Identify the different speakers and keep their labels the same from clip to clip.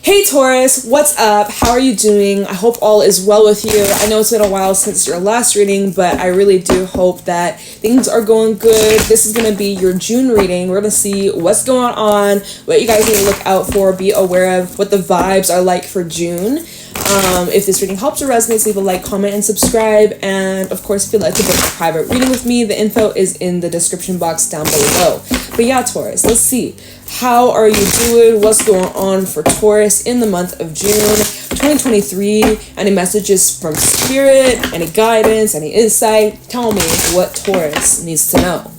Speaker 1: Hey Taurus, what's up? How are you doing? I hope all is well with you. I know it's been a while since your last reading, but I really do hope that things are going good. This is going to be your June reading. We're going to see what's going on, what you guys need to look out for, be aware of, what the vibes are like for June. If this reading helps or resonates, leave a like, comment, and subscribe. And of course, if you'd like to book a private reading with me, the info is in the description box down below. But yeah, Taurus, let's see. How are you doing? What's going on for Taurus in the month of June 2023? Any messages from Spirit? Any guidance? Any insight? Tell me what Taurus needs to know.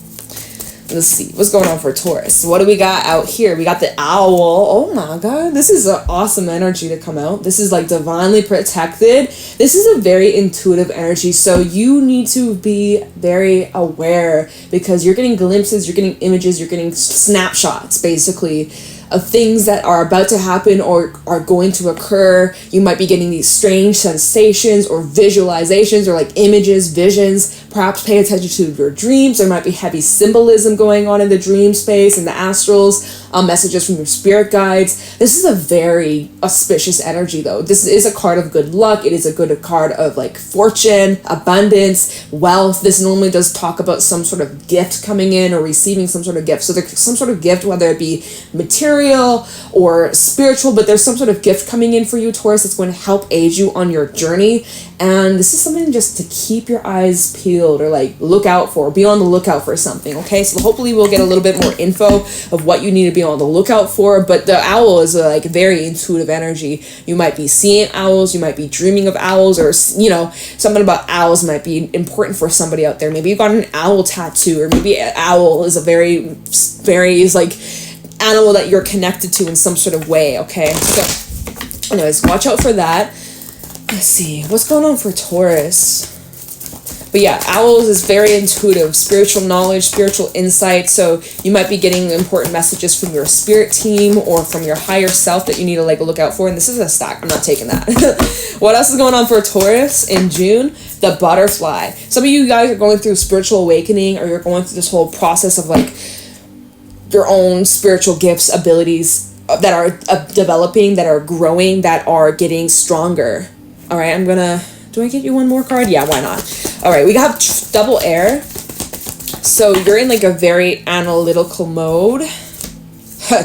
Speaker 1: Let's see. What's going on for Taurus? What do we got out here? We got the owl. Oh my god. This is an awesome energy to come out. This is like divinely protected. This is a very intuitive energy. So you need to be very aware because you're getting glimpses, you're getting images, you're getting snapshots basically of things that are about to happen or are going to occur. You might be getting these strange sensations or visualizations or like images, visions. Perhaps pay attention to your dreams. There might be heavy symbolism going on in the dream space and the astrals, messages from your spirit guides. This is a very auspicious energy though. This is a card of good luck. It is a good card of like fortune, abundance, wealth. This normally does talk about some sort of gift coming in or receiving some sort of gift. So there's some sort of gift, whether it be material or spiritual, but there's some sort of gift coming in for you, Taurus, that's going to help aid you on your journey. And this is something just to keep your eyes peeled or like look out for, be on the lookout for something. Okay, so hopefully we'll get a little bit more info of what you need to be on the lookout for. But the owl is a like very intuitive energy. You might be seeing owls, you might be dreaming of owls, or you know, something about owls might be important for somebody out there. Maybe you got an owl tattoo, or maybe an owl is a very like animal that you're connected to in some sort of way. Okay, so anyways, watch out for that. Let's see what's going on for Taurus. But yeah, owls is very intuitive, spiritual knowledge, spiritual insight. So you might be getting important messages from your spirit team or from your higher self that you need to like look out for. And this is a stack. I'm not taking that. What else is going on for Taurus in June? The butterfly. Some of you guys are going through spiritual awakening, or you're going through this whole process of like your own spiritual gifts, abilities that are developing, that are growing, that are getting stronger. All right, do I get you one more card? Yeah, why not? All right, we have double air. So you're in like a very analytical mode.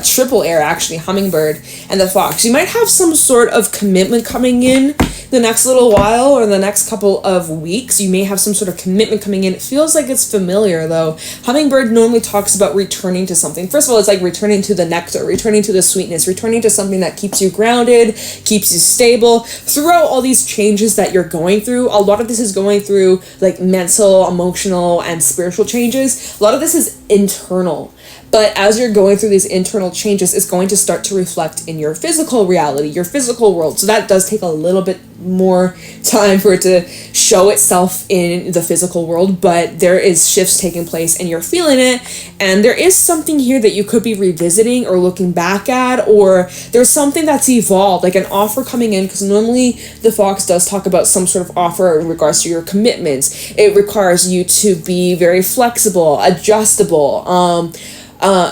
Speaker 1: Triple air, actually, hummingbird and the fox. You might have some sort of commitment coming in the next little while or the next couple of weeks. You may have some sort of commitment coming in. It feels like it's familiar though. Hummingbird normally talks about returning to something. First of all, it's like returning to the nectar, returning to the sweetness, returning to something that keeps you grounded, keeps you stable. Throughout all these changes that you're going through, a lot of this is going through like mental, emotional, and spiritual changes. A lot of this is internal. But as you're going through these internal changes, it's going to start to reflect in your physical reality, your physical world. So that does take a little bit more time for it to show itself in the physical world, but there is shifts taking place and you're feeling it. And there is something here that you could be revisiting or looking back at, or there's something that's evolved, like an offer coming in, because normally the fox does talk about some sort of offer in regards to your commitments. It requires you to be very flexible, adjustable,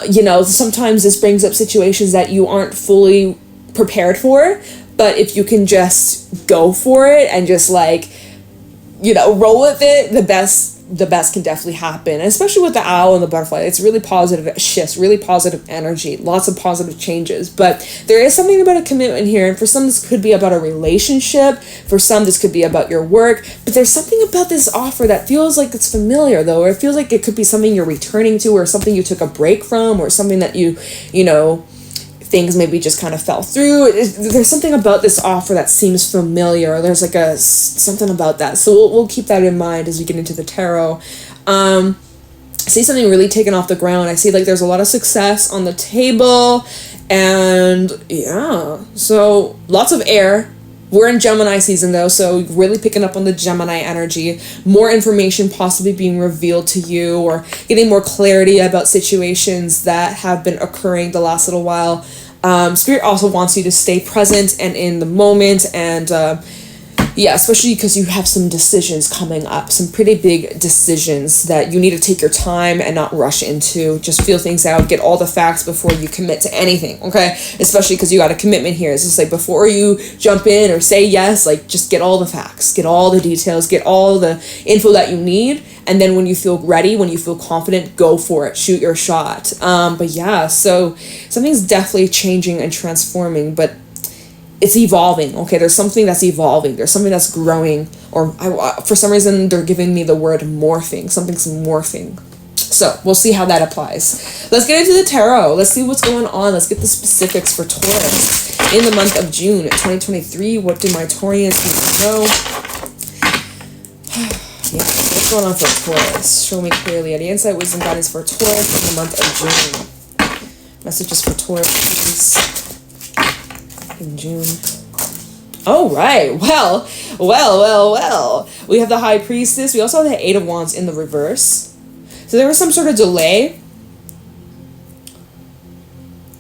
Speaker 1: you know, sometimes this brings up situations that you aren't fully prepared for, but if you can just go for it and just like, you know, roll with it, the best can definitely happen. And especially with the owl and the butterfly, it's really positive shifts, really positive energy, lots of positive changes. But there is something about a commitment here, and for some this could be about a relationship, for some this could be about your work, but there's something about this offer that feels like it's familiar though, or it feels like it could be something you're returning to, or something you took a break from, or something that you know, things maybe just kind of fell through. There's something about this offer that seems familiar. There's like something about that. So we'll keep that in mind as we get into the tarot. I see something really taken off the ground. I see like there's a lot of success on the table, and yeah, so lots of air. We're in Gemini season though, so really picking up on the Gemini energy, more information possibly being revealed to you, or getting more clarity about situations that have been occurring the last little while. Spirit also wants you to stay present and in the moment, and Yeah, especially because you have some decisions coming up, some pretty big decisions that you need to take your time and not rush into. Just feel things out, get all the facts before you commit to anything, okay? Especially because you got a commitment here. It's just like before you jump in or say yes, like just get all the facts, get all the details, get all the info that you need. And then when you feel ready, when you feel confident, go for it, shoot your shot. But yeah, so something's definitely changing and transforming, but it's evolving, okay? There's something that's evolving. There's something that's growing, or for some reason, they're giving me the word morphing. Something's morphing. So we'll see how that applies. Let's get into the tarot. Let's see what's going on. Let's get the specifics for Taurus in the month of June 2023. What do my Taurians need to know? Yeah, what's going on for Taurus? Show me clearly. Any insight, wisdom, guidance for Taurus in the month of June. Messages for Taurus, please. In June. All right. Well. We have the High Priestess. We also have the Eight of Wands in the reverse. So there was some sort of delay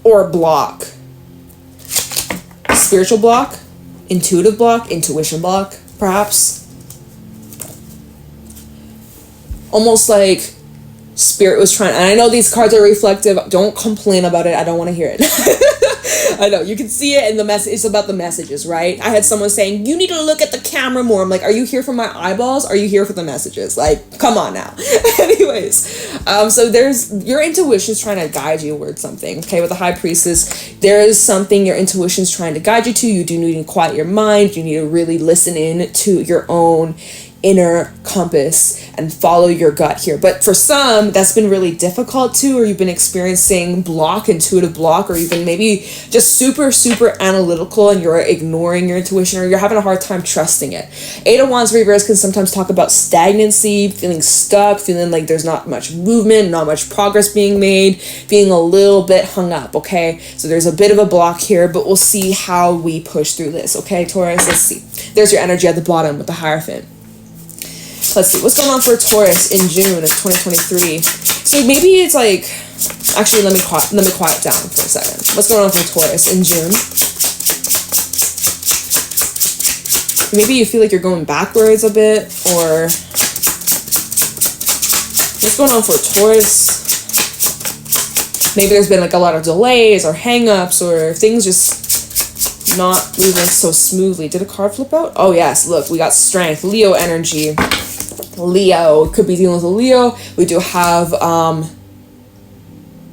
Speaker 1: or block. Spiritual block, intuitive block, intuition block, perhaps. Almost like Spirit was trying, and I know these cards are reflective. Don't complain about it. I don't want to hear it. I know, you can see it in the message. It's about the messages, right? I had someone saying, you need to look at the camera more. I'm like, are you here for my eyeballs? Are you here for the messages? Like, come on now. Anyways, so there's, your intuition's trying to guide you towards something, okay? With the High Priestess, there is something your intuition's trying to guide you to. You do need to quiet your mind. You need to really listen in to your own inner compass and follow your gut here. But for some, that's been really difficult too, or you've been experiencing intuitive block, or you've been maybe just super analytical and you're ignoring your intuition, or you're having a hard time trusting it. Eight of Wands reverse can sometimes talk about stagnancy, feeling stuck, feeling like there's not much movement, not much progress being made, feeling a little bit hung up, okay? So there's a bit of a block here, but we'll see how we push through this, okay, Taurus? Let's see. There's your energy at the bottom with the Hierophant. Let's see, what's going on for Taurus in June of 2023? So maybe it's like, actually, let me quiet down for a second. What's going on for Taurus in June? Maybe you feel like you're going backwards a bit, or what's going on for Taurus? Maybe there's been like a lot of delays or hang-ups, or things just not moving so smoothly. Did a card flip out? Oh yes, look, we got strength, Leo energy. Leo, could be dealing with a Leo. We do have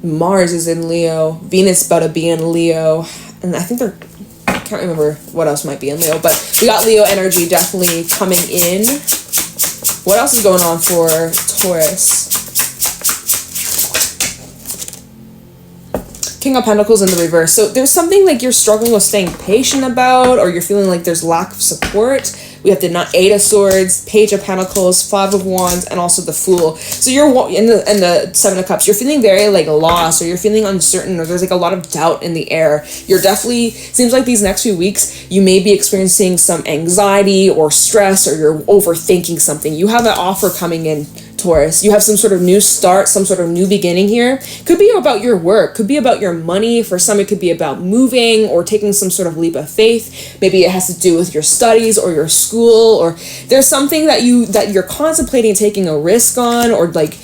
Speaker 1: Mars is in Leo, Venus about to be in Leo, and I think I can't remember what else might be in Leo, but we got Leo energy definitely coming in. What else is going on for Taurus? King of Pentacles in the reverse. So there's something like you're struggling with staying patient about, or you're feeling like there's lack of support. We have the Eight of Swords, Page of Pentacles, Five of Wands, and also the Fool. So you're in the Seven of Cups. You're feeling very like lost, or you're feeling uncertain, or there's like a lot of doubt in the air. You're definitely, seems like these next few weeks, you may be experiencing some anxiety or stress, or you're overthinking something. You have an offer coming in, Taurus. You have some sort of new start, some sort of new beginning here. Could be about your work, could be about your money. For some, it could be about moving or taking some sort of leap of faith. Maybe it has to do with your studies or your school, or there's something that you're contemplating taking a risk on, or like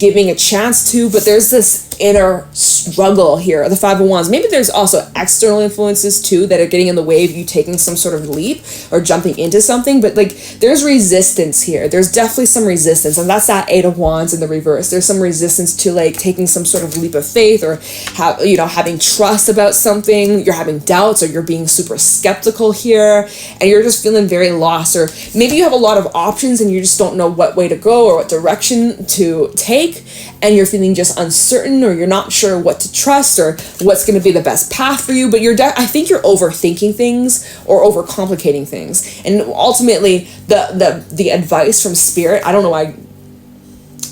Speaker 1: giving a chance to, but there's this inner struggle here, the Five of Wands. Maybe there's also external influences too that are getting in the way of you taking some sort of leap or jumping into something, but like there's resistance here. There's definitely some resistance, and that's that Eight of Wands in the reverse. There's some resistance to like taking some sort of leap of faith, or having trust about something. You're having doubts, or you're being super skeptical here, and you're just feeling very lost, or maybe you have a lot of options and you just don't know what way to go or what direction to take, and you're feeling just uncertain, or you're not sure what to trust or what's going to be the best path for you. But I think you're overthinking things or overcomplicating things. And ultimately, the advice from Spirit, I don't know why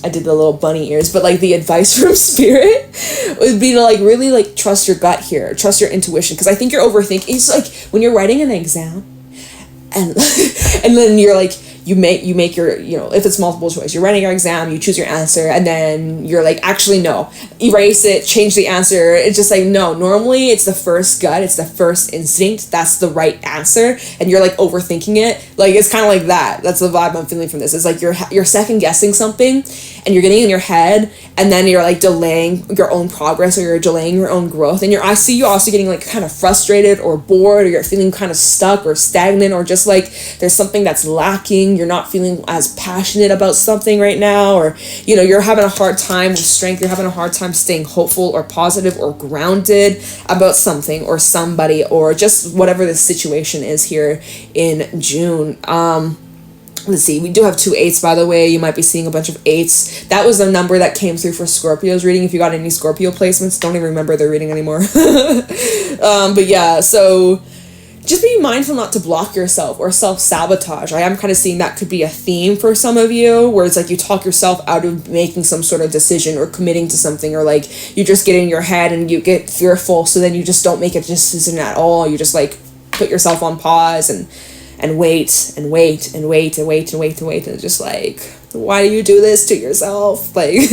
Speaker 1: I did the little bunny ears, but like the advice from Spirit would be to like really like trust your gut here, trust your intuition, because I think you're overthinking. It's like when you're writing an exam, and and then you're like, you make your, you know, if it's multiple choice, you're writing your exam, you choose your answer, and then you're like, actually no, erase it, change the answer. It's just like, no, normally it's the first gut, it's the first instinct, that's the right answer, and you're like overthinking it. Like, it's kind of like that. That's the vibe I'm feeling from this. It's like you're second guessing something, and you're getting in your head, and then you're like delaying your own progress, or you're delaying your own growth, and I see you also getting like kind of frustrated or bored, or you're feeling kind of stuck or stagnant, or just like there's something that's lacking, you're not feeling as passionate about something right now, or, you know, you're having a hard time with strength, you're having a hard time staying hopeful or positive or grounded about something or somebody, or just whatever the situation is here in June. Let's see, we do have 2 8s, by the way. You might be seeing a bunch of 8s. That was the number that came through for Scorpio's reading. If you got any Scorpio placements, don't even remember their reading anymore. But yeah, so just be mindful not to block yourself or self-sabotage. I am kind of seeing that could be a theme for some of you, where it's like you talk yourself out of making some sort of decision or committing to something, or like you just get in your head and you get fearful, so then you just don't make a decision at all. You just like put yourself on pause and wait and wait and wait and wait and wait and wait, and it's just like, why do you do this to yourself? Like, you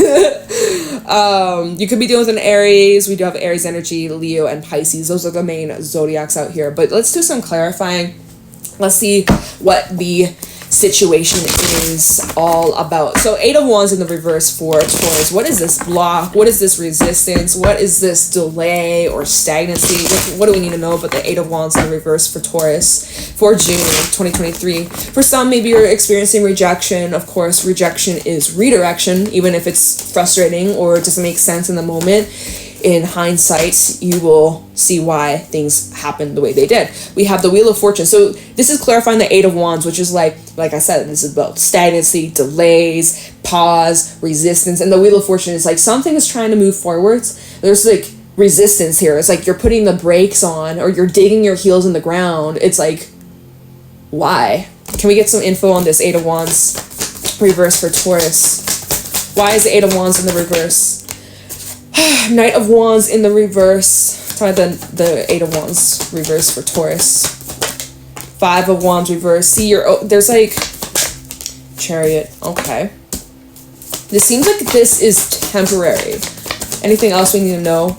Speaker 1: could be dealing with an Aries. We do have Aries energy, Leo, and Pisces. Those are the main zodiacs out here. But let's do some clarifying. Let's see what the situation is all about. So 8 of Wands in the reverse for Taurus. What is this block? What is this resistance? What is this delay or stagnancy? What do we need to know about the 8 of Wands in the reverse for Taurus for June 2023? For some, maybe you're experiencing rejection. Of course, rejection is redirection, even if it's frustrating or it doesn't make sense in the moment. In hindsight, you will see why things happened the way they did. We have the Wheel of Fortune. So this is clarifying the 8 of Wands, which is like I said, this is about stagnancy, delays, pause, resistance. And the Wheel of Fortune is like something is trying to move forwards. There's like resistance here. It's like you're putting the brakes on, or you're digging your heels in the ground. It's like, why? Can we get some info on this 8 of Wands reverse for Taurus? Why is the 8 of Wands in the reverse? Knight of Wands in the reverse. Try the 8 of Wands reverse for Taurus. 5 of Wands reverse. See, there's like Chariot. Okay. This seems like this is temporary. Anything else we need to know?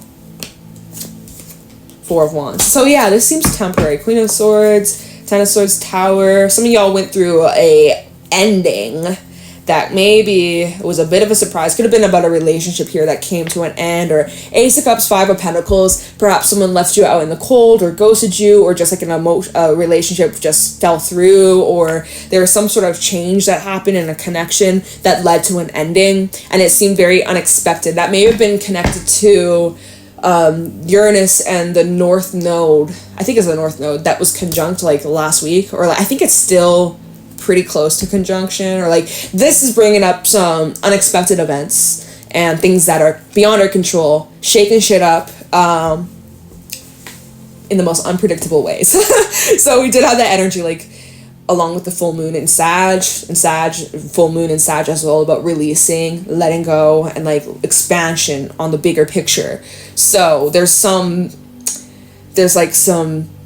Speaker 1: 4 of Wands. So yeah, this seems temporary. Queen of Swords, 10 of Swords, Tower. Some of y'all went through a ending that maybe was a bit of a surprise. Could have been about a relationship here that came to an end, or Ace of Cups, 5 of Pentacles. Perhaps someone left you out in the cold or ghosted you, or just like a relationship just fell through, or there was some sort of change that happened in a connection that led to an ending, and it seemed very unexpected. That may have been connected to Uranus and the North Node. I think it's the North Node that was conjunct like last week, or I think it's still pretty close to conjunction, or like this is bringing up some unexpected events and things that are beyond our control, shaking shit up in the most unpredictable ways. So we did have that energy, like along with the full moon in Sag, full moon in Sag as well, about releasing, letting go, and like expansion on the bigger picture. So there's some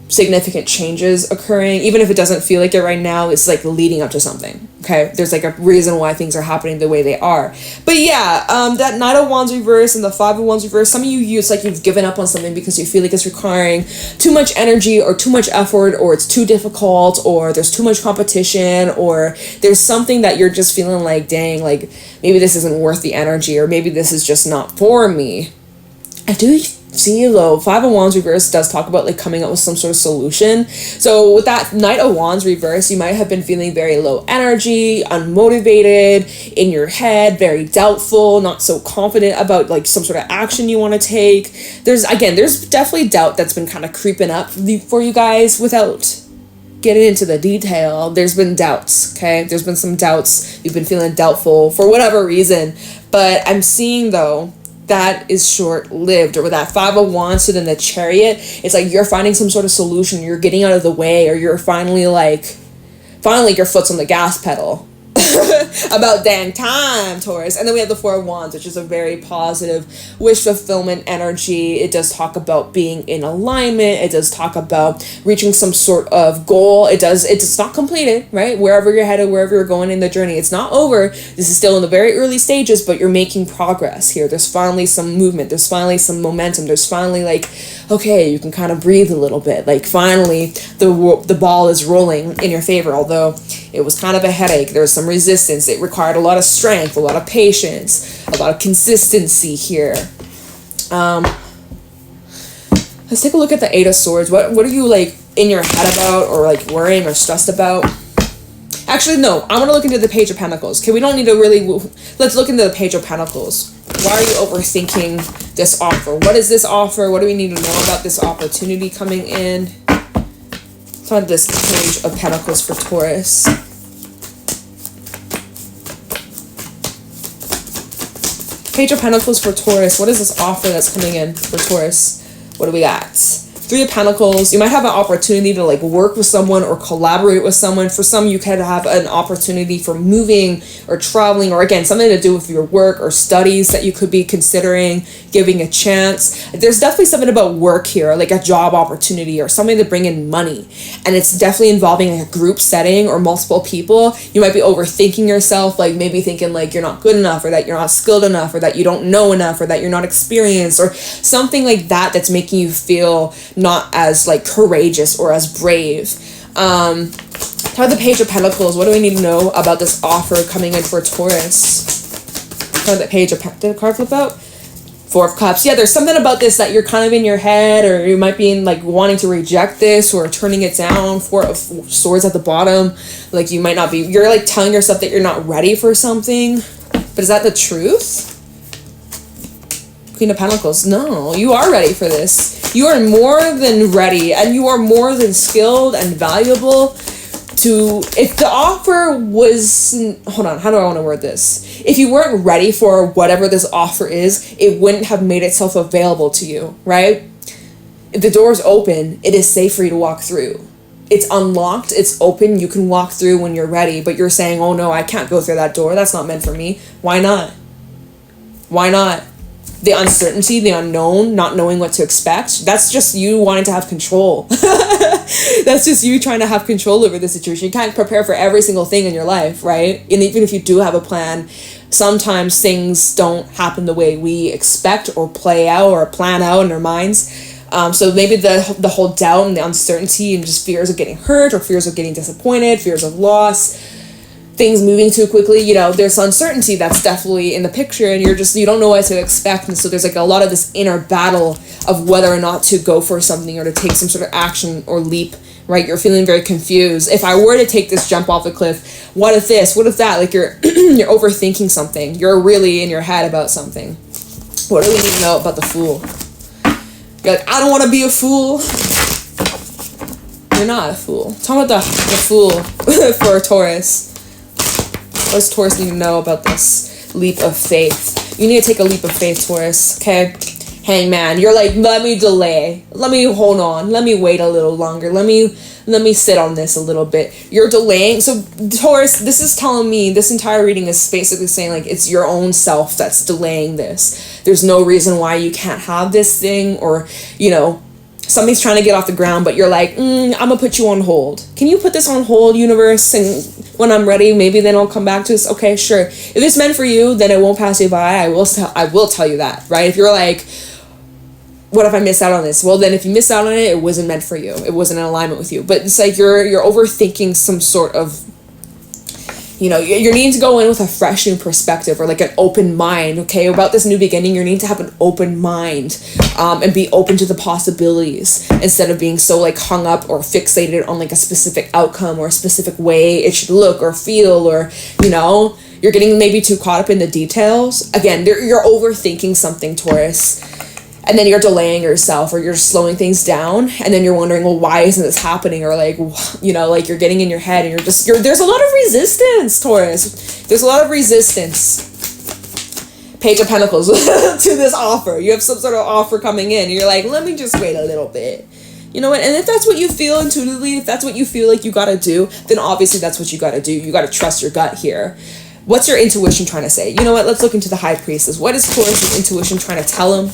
Speaker 1: significant changes occurring, even if it doesn't feel like it right now. It's like leading up to something. Okay, there's like a reason why things are happening the way they are. But yeah, that Knight of Wands reverse and the 5 of Wands reverse, some of you, it's like you've given up on something because you feel like it's requiring too much energy or too much effort, or it's too difficult, or there's too much competition, or there's something that you're just feeling like, dang, like maybe this isn't worth the energy, or maybe this is just not for me. I do see, though, 5 of Wands reverse does talk about like coming up with some sort of solution. So with that Knight of Wands reverse, you might have been feeling very low energy, unmotivated, in your head, very doubtful, not so confident about like some sort of action you want to take. There's definitely doubt that's been kind of creeping up for you guys. Without getting into the detail, there's been doubts. Okay, there's been some doubts. You've been feeling doubtful for whatever reason, but I'm seeing, though, that is short-lived. Or with that 5 of Wands, so then the Chariot, it's like you're finding some sort of solution, you're getting out of the way, or you're finally your foot's on the gas pedal. About dang time, Taurus. And then we have the Four of Wands, which is a very positive wish fulfillment energy. It does talk about being in alignment. It does talk about reaching some sort of goal. It's not completed, right? Wherever you're headed, wherever you're going in the journey, it's not over. This is still in the very early stages, but you're making progress here. There's finally some movement. There's finally some momentum. There's finally like, okay, you can kind of breathe a little bit. Like finally the ball is rolling in your favor, although it was kind of a headache. There's some resistance. It required a lot of strength, a lot of patience, a lot of consistency here. Let's take a look at the Eight of Swords. What are you like in your head about, or like worrying or stressed about? Actually, no, I want to look into the Page of Pentacles. Okay, we don't need to really, let's look into the Page of Pentacles. Why are you overthinking this offer? What is this offer? What do we need to know about this opportunity coming in? Let's find this Page of Pentacles for Taurus. Page of Pentacles for Taurus. What is this offer that's coming in for Taurus? What do we got? Three of Pentacles. You might have an opportunity to like work with someone or collaborate with someone. For some, you could have an opportunity for moving or traveling, or again, something to do with your work or studies that you could be considering giving a chance. There's definitely something about work here, like a job opportunity or something to bring in money. And it's definitely involving like a group setting or multiple people. You might be overthinking yourself, like maybe thinking like you're not good enough, or that you're not skilled enough, or that you don't know enough, or that you're not experienced, or something like that that's making you feel not as like courageous or as brave. Have the Page of Pentacles. What do we need to know about this offer coming in for Taurus? Have the Page of did the card flip out? Four of Cups. Yeah, there's something about this that you're kind of in your head, or you might be in like wanting to reject this or turning it down. Four of Swords at the bottom. Like you might not be, you're like telling yourself that you're not ready for something. But is that the truth? Queen of Pentacles. No, you are ready for this. You are more than ready, and you are more than skilled and valuable to, if the offer was, hold on, how do I want to word this? If you weren't ready for whatever this offer is, it wouldn't have made itself available to you, right? If the door is open, it is safe for you to walk through. It's unlocked, it's open, you can walk through when you're ready, but you're saying, oh no, I can't go through that door, that's not meant for me. Why not? Why not? The uncertainty, the unknown, not knowing what to expect, that's just you wanting to have control. That's just you trying to have control over the situation. You can't prepare for every single thing in your life, right? And even if you do have a plan, sometimes things don't happen the way we expect or play out or plan out in our minds. So maybe the whole doubt and the uncertainty and just fears of getting hurt, or fears of getting disappointed, fears of loss, things moving too quickly, you know, there's uncertainty that's definitely in the picture, and you don't know what to expect. And so there's like a lot of this inner battle of whether or not to go for something or to take some sort of action or leap, right? You're feeling very confused. If I were to take this jump off the cliff, what if this, what if that? Like you're you're overthinking something. You're really in your head about something. What do we need to know about the Fool? You're like, I don't want to be a fool. You're not a fool. Talk about the Fool for Taurus. What does Taurus need to know about this leap of faith? You need to take a leap of faith, Taurus, okay? Hangman, you're like, let me delay. Let me hold on. Let me wait a little longer. Let me sit on this a little bit. You're delaying. So Taurus, this is telling me, this entire reading is basically saying like it's your own self that's delaying this. There's no reason why you can't have this thing, or, you know, something's trying to get off the ground, but you're like, I'm gonna put you on hold. Can you put this on hold, universe? And when I'm ready, maybe then I'll come back to this. Okay, sure. If it's meant for you, then it won't pass you by. I will tell you that, right? If you're like, what if I miss out on this? Well, then if you miss out on it, it wasn't meant for you. It wasn't in alignment with you. But it's like you're overthinking some sort of, you know, you're needing to go in with a fresh new perspective, or like an open mind, okay? About this new beginning, you need to have an open mind, and be open to the possibilities, instead of being so like hung up or fixated on like a specific outcome or a specific way it should look or feel, or, you know, you're getting maybe too caught up in the details. Again, you're overthinking something, Taurus. And then you're delaying yourself, or you're slowing things down, and then you're wondering, well, why isn't this happening? Or like, you know, like you're getting in your head, and there's a lot of resistance, Taurus. There's a lot of resistance. Page of Pentacles to this offer. You have some sort of offer coming in, and you're like, let me just wait a little bit. You know what? And if that's what you feel intuitively, if that's what you feel like you gotta do, then obviously that's what you gotta do. You gotta trust your gut here. What's your intuition trying to say? You know what? Let's look into the High Priestess. What is Taurus's intuition trying to tell him?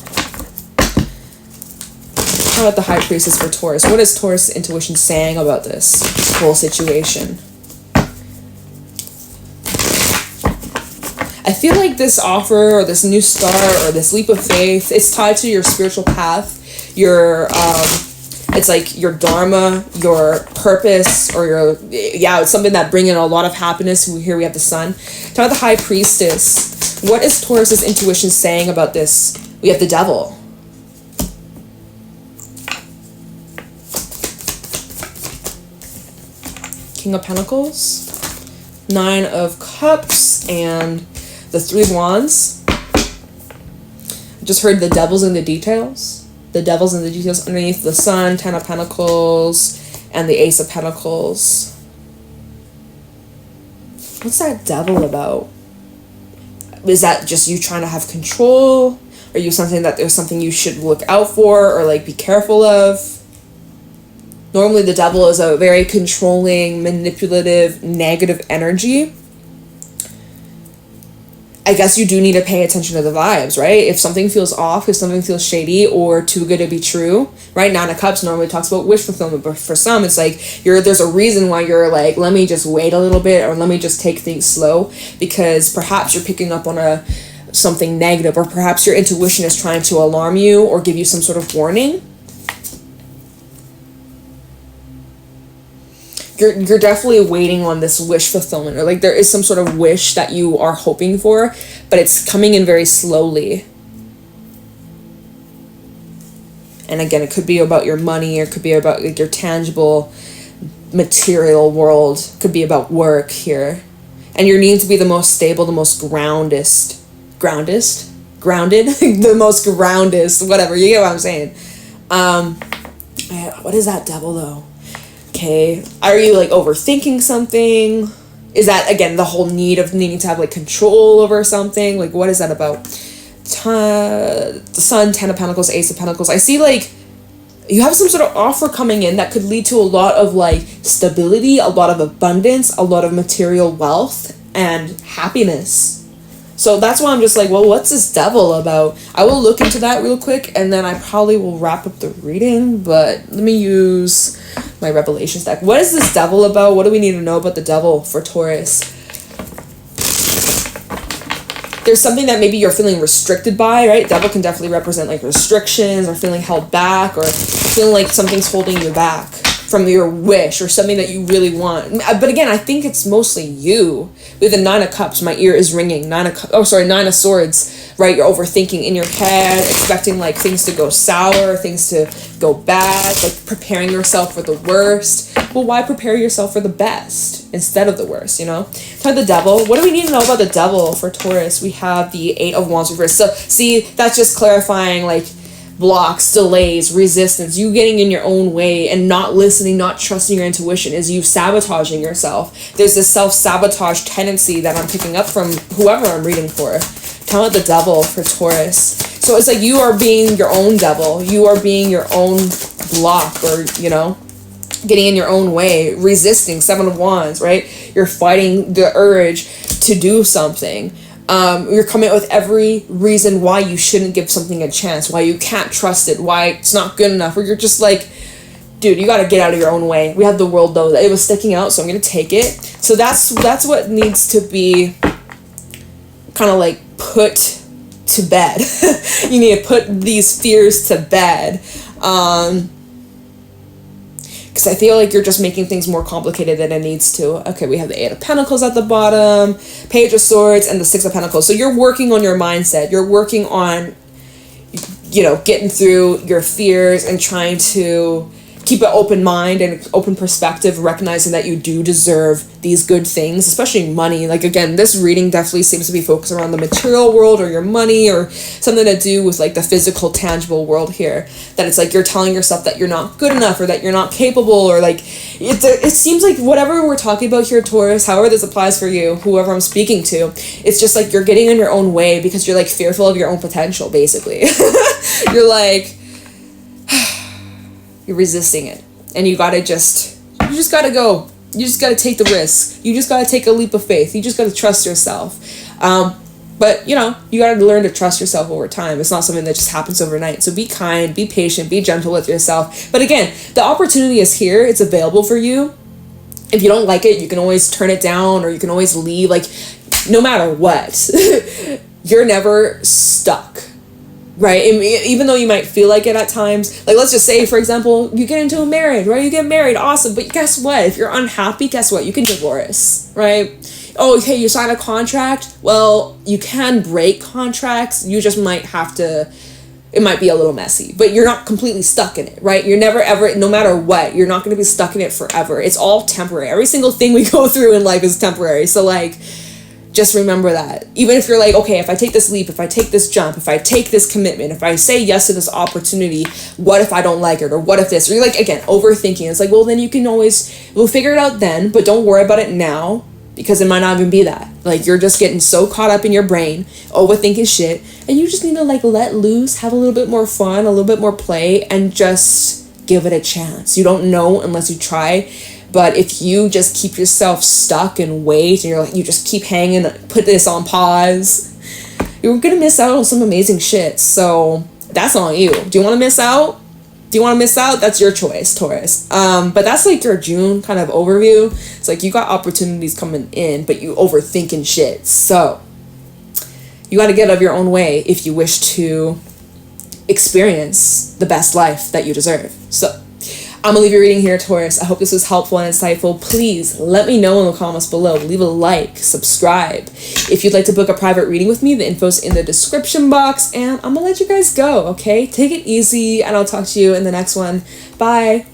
Speaker 1: How about the High Priestess for Taurus? What is Taurus' intuition saying about this whole situation? I feel like this offer or this new start or this leap of faith, it's tied to your spiritual path, your it's like your dharma, your purpose, or your, it's something that brings in a lot of happiness. Here we have the sun. Talk about the High Priestess. What is Taurus's intuition saying about this? We have the Devil. King of Pentacles, 9 of Cups, and the 3 of Wands. I just heard the Devil's in the details. The Devil's in the details underneath the Sun, 10 of Pentacles, and the Ace of Pentacles. What's that Devil about? Is that just you trying to have control? Are you something that there's something you should look out for or like be careful of? Normally the Devil is a very controlling, manipulative, negative energy. I guess you do need to pay attention to the vibes, right? If something feels off, if something feels shady or too good to be true, right? 9 of Cups normally talks about wish fulfillment, but for some, it's like there's a reason why you're like, let me just wait a little bit, or let me just take things slow, because perhaps you're picking up on something negative, or perhaps your intuition is trying to alarm you or give you some sort of warning. You're definitely waiting on this wish fulfillment, or like there is some sort of wish that you are hoping for, but it's coming in very slowly. And again, it could be about your money, or it could be about like your tangible material world. It could be about work here. And you need to be the most stable, the most grounded, the most groundest, whatever, you get what I'm saying. What is that Devil though? Okay, are you like overthinking something? Is that again the whole needing to have like control over something? Like what is that about? The Sun, 10 of Pentacles, Ace of Pentacles. I see like you have some sort of offer coming in that could lead to a lot of like stability, a lot of abundance, a lot of material wealth and happiness. So that's why I'm just like, well, what's this Devil about? I will look into that real quick, and then I probably will wrap up the reading, but let me use my Revelations deck. What is this Devil about? What do we need to know about the Devil for Taurus? There's something that maybe you're feeling restricted by, right? Devil can definitely represent like restrictions, or feeling held back, or feeling like something's holding you back from your wish, or something that you really want. But again, I think it's mostly you. With the 9 of Cups, my ear is ringing. 9 of Swords, right? You're overthinking in your head, expecting like things to go sour, things to go bad, like preparing yourself for the worst. Well, why prepare yourself for the best instead of the worst, you know? Talk the Devil. What do we need to know about the Devil for Taurus? We have the 8 of Wands reversed. So see, that's just clarifying like blocks, delays, resistance, you getting in your own way and not listening, not trusting your intuition, is you sabotaging yourself. There's this self-sabotage tendency that I'm picking up from whoever I'm reading for. Tell about the Devil for Taurus. So it's like you are being your own devil. You are being your own block, or, you know, getting in your own way, resisting. 7 of Wands, right? You're fighting the urge to do something. You're coming up with every reason why you shouldn't give something a chance, why you can't trust it, why it's not good enough, or you're just like, dude, you gotta get out of your own way. We have the world though, it was sticking out, so I'm gonna take it. So that's what needs to be kind of like put to bed. You need to put these fears to bed. Because I feel like you're just making things more complicated than it needs to. Okay, we have the 8 of Pentacles at the bottom, Page of Swords, and the 6 of Pentacles. So you're working on your mindset. You're working on, you know, getting through your fears and trying to keep an open mind and open perspective, recognizing that you do deserve these good things, especially money. Like, again, this reading definitely seems to be focused around the material world, or your money, or something to do with like the physical, tangible world here. That it's like you're telling yourself that you're not good enough, or that you're not capable, or like it seems like whatever we're talking about here, Taurus, however this applies for you, whoever I'm speaking to, it's just like you're getting in your own way because you're like fearful of your own potential, basically. You're like, You're resisting it. And you just gotta go. You just gotta take the risk. You just gotta take a leap of faith. You just gotta trust yourself. But, you know, you gotta learn to trust yourself over time. It's not something that just happens overnight. So be kind, be patient, be gentle with yourself. But again, the opportunity is here. It's available for you. If you don't like it, you can always turn it down, or you can always leave. Like, no matter what, you're never stuck, right? Even though you might feel like it at times. Like, let's just say, for example, you get into a marriage, right? You get married, awesome. But guess what? If you're unhappy, guess what? You can divorce, right? Oh, okay, you sign a contract. Well, you can break contracts. You just might have to, it might be a little messy, but you're not completely stuck in it, right? You're never ever, no matter what, you're not going to be stuck in it forever. It's all temporary. Every single thing we go through in life is temporary. So like, just remember that. Even if you're like, okay, if I take this leap, if I take this jump, if I take this commitment, if I say yes to this opportunity, what if I don't like it? Or what if this? Or you're like, again, overthinking. It's like, well, then you can always, we'll figure it out then, but don't worry about it now, because it might not even be that. Like, you're just getting so caught up in your brain, overthinking shit, and you just need to like let loose, have a little bit more fun, a little bit more play, and just give it a chance. You don't know unless you try. But if you just keep yourself stuck and wait, and you're like, you just keep hanging, put this on pause, you're gonna miss out on some amazing shit. So that's on you. Do you want to miss out? Do you want to miss out? That's your choice, Taurus. But that's like your June kind of overview. It's like you got opportunities coming in, but you overthinking shit. So you got to get out of your own way if you wish to experience the best life that you deserve. So I'm gonna leave your reading here, Taurus. I hope this was helpful and insightful. Please let me know in the comments below. Leave a like, subscribe. If you'd like to book a private reading with me, the info's in the description box, and I'm gonna let you guys go, okay? Take it easy, and I'll talk to you in the next one. Bye.